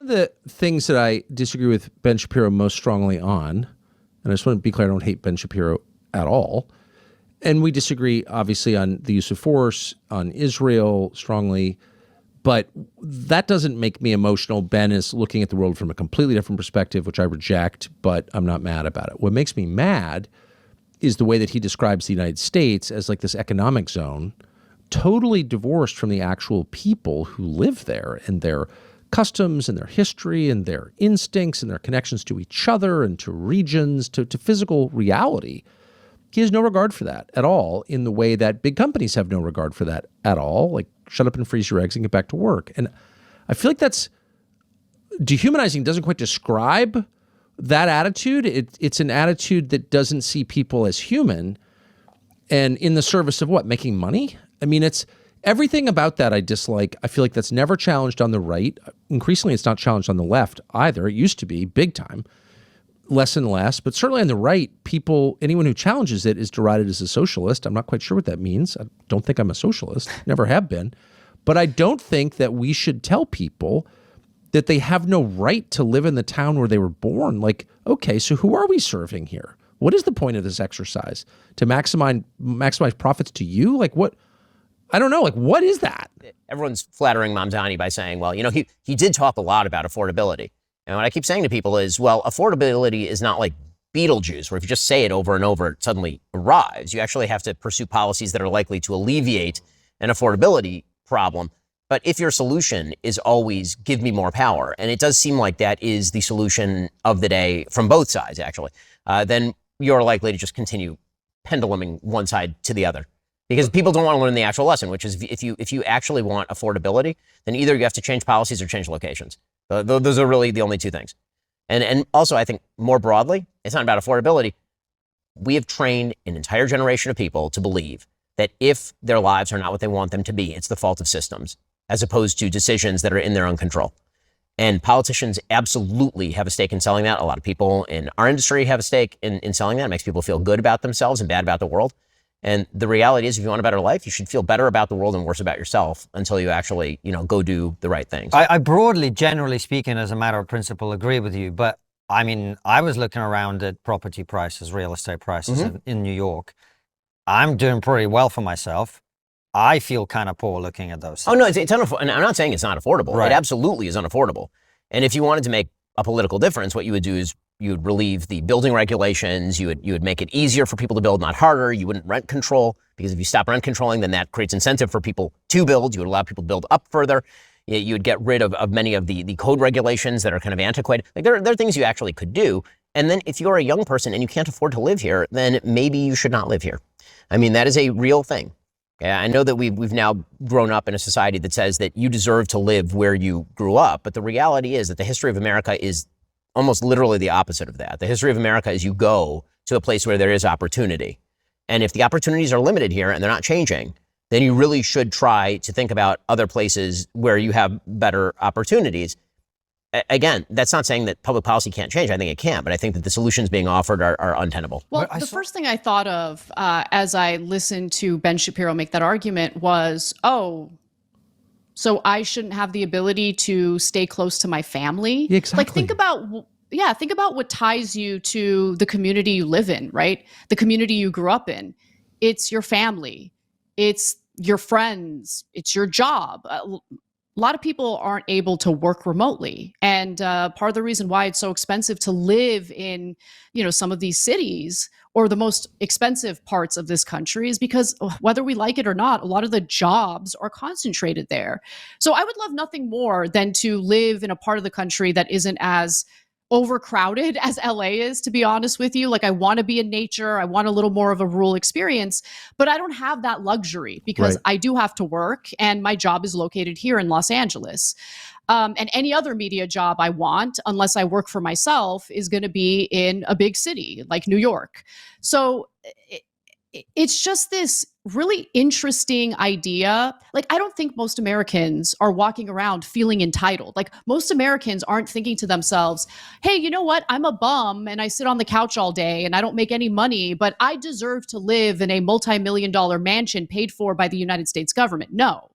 The things that I disagree with Ben Shapiro most strongly on, and I just want to be clear, I don't hate Ben Shapiro at all. And we disagree, obviously, on the use of force, on Israel strongly, but that doesn't make me emotional. Ben is looking at the world from a completely different perspective, which I reject, but I'm not mad about it. What makes me mad is the way that he describes the United States as like this economic zone, totally divorced from the actual people who live there and their customs and their history and their instincts and their connections to each other and to regions, to physical reality. He has no regard for that at all, in the way that big companies have no regard for that at all. Like, shut up and freeze your eggs and get back to work. And I feel like that's dehumanizing. Doesn't quite describe that attitude. It's an attitude that doesn't see people as human and in the service of what? Making money? I mean, it's everything about that I dislike. I feel like that's never challenged on the right. Increasingly, it's not challenged on the left either. It used to be big time. Less and less, but certainly on the right, anyone who challenges it is derided as a socialist. I'm not quite sure what that means. I don't think I'm a socialist, never have been. But I don't think that we should tell people that they have no right to live in the town where they were born. Like, okay, so who are we serving here? What is the point of this exercise? To maximize profits to you? Like what? I don't know. Like, what is that? Everyone's flattering Mamdani by saying, well, he did talk a lot about affordability. And what I keep saying to people is, well, affordability is not like Beetlejuice, where if you just say it over and over, it suddenly arrives. You actually have to pursue policies that are likely to alleviate an affordability problem. But if your solution is always give me more power, and it does seem like that is the solution of the day from both sides, actually, then you're likely to just continue penduluming one side to the other. Because people don't want to learn the actual lesson, which is if you actually want affordability, then either you have to change policies or change locations. Those are really the only two things. And also, I think more broadly, it's not about affordability. We have trained an entire generation of people to believe that if their lives are not what they want them to be, it's the fault of systems, as opposed to decisions that are in their own control. And politicians absolutely have a stake in selling that. A lot of people in our industry have a stake in selling that. It makes people feel good about themselves and bad about the world. And the reality is, if you want a better life, you should feel better about the world and worse about yourself until you actually, go do the right things. I broadly, generally speaking, as a matter of principle, agree with you. But I mean, I was looking around at property prices, real estate prices in New York. I'm doing pretty well for myself. I feel kind of poor looking at those things. Oh, no, it's unaffordable. And I'm not saying it's not affordable. Right. It absolutely is unaffordable. And if you wanted to make a political difference, what you would do is you would relieve the building regulations. You would make it easier for people to build, not harder. You wouldn't rent control, because if you stop rent controlling, then that creates incentive for people to build. You would allow people to build up further. You would get rid of many of the code regulations that are kind of antiquated. Like there are things you actually could do. And then if you're a young person and you can't afford to live here, then maybe you should not live here. I mean, that is a real thing. I know that we've now grown up in a society that says that you deserve to live where you grew up. But the reality is that the history of America is almost literally the opposite of that. The history of America is you go to a place where there is opportunity. And if the opportunities are limited here and they're not changing, then you really should try to think about other places where you have better opportunities. Again, that's not saying that public policy can't change. I think it can, but I think that the solutions being offered are untenable. Well, the first thing I thought of as I listened to Ben Shapiro make that argument was, so I shouldn't have the ability to stay close to my family. Yeah, exactly. Like think about what ties you to the community you live in, right? The community you grew up in. It's your family. It's your friends. It's your job. A lot of people aren't able to work remotely. And part of the reason why it's so expensive to live in, some of these cities or the most expensive parts of this country is because whether we like it or not, a lot of the jobs are concentrated there. So I would love nothing more than to live in a part of the country that isn't as overcrowded as LA is, to be honest with you. Like I want to be in nature. I want a little more of a rural experience, but I don't have that luxury because I do have to work and my job is located here in Los Angeles. And any other media job I want, unless I work for myself, is going to be in a big city like New York. So it's just this really interesting idea. Like, I don't think most Americans are walking around feeling entitled. Like most Americans aren't thinking to themselves, hey, you know what? I'm a bum and I sit on the couch all day and I don't make any money, but I deserve to live in a multi-million-dollar mansion paid for by the United States government. No,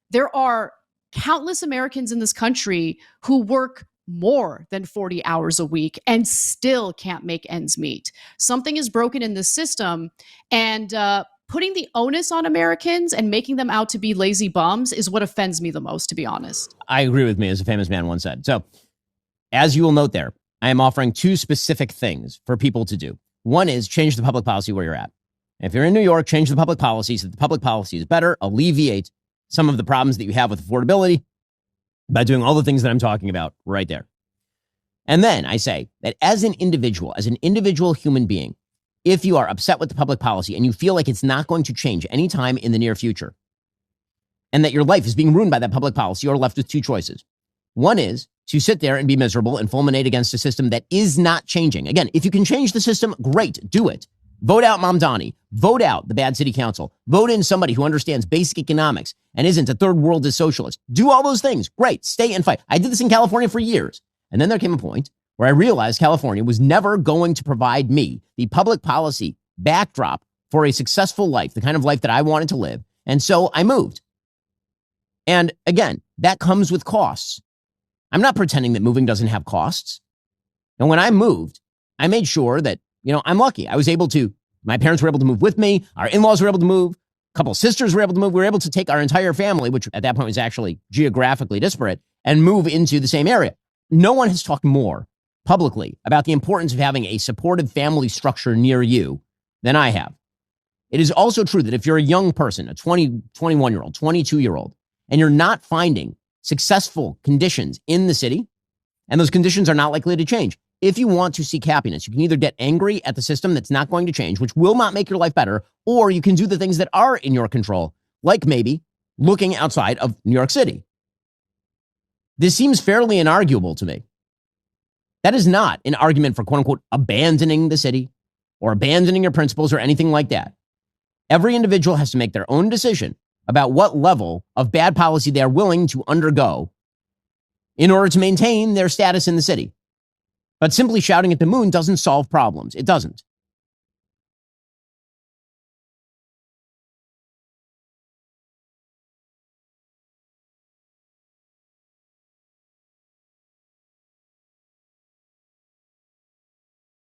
there are countless Americans in this country who work more than 40 hours a week and still can't make ends meet. Something is broken in this system, and putting the onus on Americans and making them out to be lazy bums is what offends me the most, to be honest. I agree with me, as a famous man once said. So, as you will note there, I am offering two specific things for people to do. One is change the public policy where you're at. If you're in New York, change the public policy so that the public policy is better, alleviate some of the problems that you have with affordability by doing all the things that I'm talking about right there. And then I say that as an individual human being, if you are upset with the public policy and you feel like it's not going to change anytime in the near future, and that your life is being ruined by that public policy, you're left with two choices. One is to sit there and be miserable and fulminate against a system that is not changing. Again, if you can change the system, great, do it. Vote out Mamdani. Vote out the bad city council. Vote in somebody who understands basic economics and isn't a third worldist socialist. Do all those things. Great. Stay and fight. I did this in California for years. And then there came a point where I realized California was never going to provide me the public policy backdrop for a successful life, the kind of life that I wanted to live. And so I moved. And again, that comes with costs. I'm not pretending that moving doesn't have costs. And when I moved, I made sure that, I'm lucky. I was able to, my parents were able to move with me. Our in-laws were able to move. A couple of sisters were able to move. We were able to take our entire family, which at that point was actually geographically disparate, and move into the same area. No one has talked more publicly about the importance of having a supportive family structure near you than I have. It is also true that if you're a young person, a 20, 21-year-old, 22-year-old, and you're not finding successful conditions in the city, and those conditions are not likely to change, if you want to seek happiness, you can either get angry at the system that's not going to change, which will not make your life better, or you can do the things that are in your control, like maybe looking outside of New York City. This seems fairly inarguable to me. That is not an argument for, quote unquote, abandoning the city or abandoning your principles or anything like that. Every individual has to make their own decision about what level of bad policy they are willing to undergo in order to maintain their status in the city. But simply shouting at the moon doesn't solve problems. It doesn't.